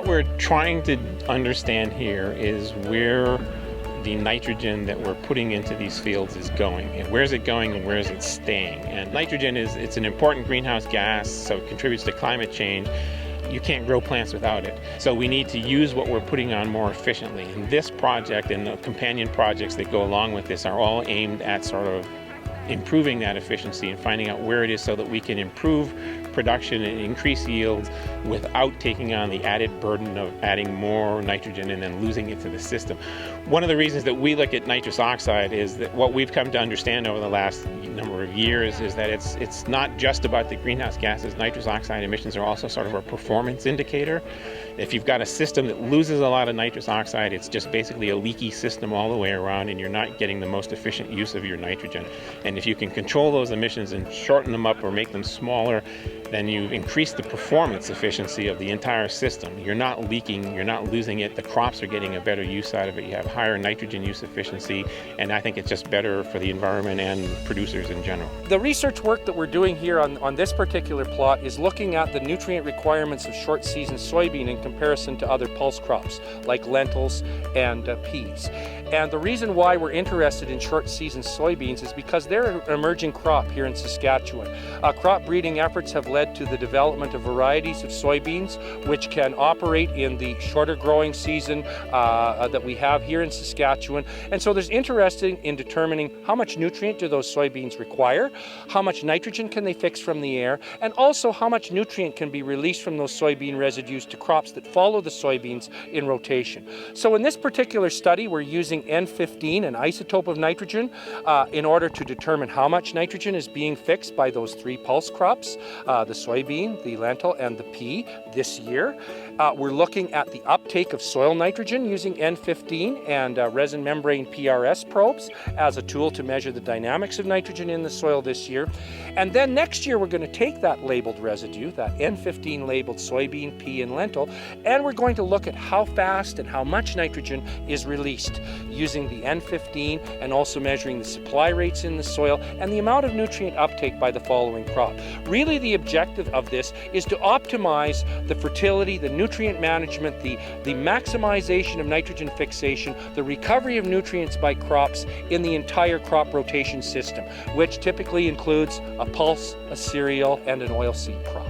we're trying to understand here is where the nitrogen that we're putting into these fields is going, and where's it going and where is it staying. And nitrogen it's an important greenhouse gas, so it contributes to climate change. You can't grow plants without it. So we need to use what we're putting on more efficiently. And this project and the companion projects that go along with this are all aimed at sort of improving that efficiency and finding out where it is so that we can improve production and increase yields without taking on the added burden of adding more nitrogen and then losing it to the system. One of the reasons that we look at nitrous oxide is that what we've come to understand over the last number of years is that it's not just about the greenhouse gases. Nitrous oxide emissions are also sort of a performance indicator. If you've got a system that loses a lot of nitrous oxide, it's just basically a leaky system all the way around, and you're not getting the most efficient use of your nitrogen. And if you can control those emissions and shorten them up or make them smaller, then you increase the performance efficiency of the entire system. You're not leaking, you're not losing it, the crops are getting a better use out of it, you have higher nitrogen use efficiency, and I think it's just better for the environment and producers in general. The research work that we're doing here on this particular plot is looking at the nutrient requirements of short season soybean in comparison to other pulse crops like lentils and peas. And the reason why we're interested in short season soybeans is because they're an emerging crop here in Saskatchewan. Crop breeding efforts have led to the development of varieties of soybeans which can operate in the shorter growing season that we have here in Saskatchewan. And so there's interest in determining how much nutrient do those soybeans require, how much nitrogen can they fix from the air, and also how much nutrient can be released from those soybean residues to crops that follow the soybeans in rotation. So in this particular study, we're using N15, an isotope of nitrogen, in order to determine how much nitrogen is being fixed by those three pulse crops, the soybean, the lentil, and the pea this year. We're looking at the uptake of soil nitrogen using N15 and resin membrane PRS probes as a tool to measure the dynamics of nitrogen in the soil this year. And then next year, we're going to take that labeled residue, that N15 labeled soybean, pea, and lentil, and we're going to look at how fast and how much nitrogen is released using the N15 and also measuring the supply rates in the soil and the amount of nutrient uptake by the following crop. Really, the objective of this is to optimize the fertility, the nutrient management, the maximization of nitrogen fixation, the recovery of nutrients by crops in the entire crop rotation system, which typically includes a pulse, a cereal, and an oilseed crop.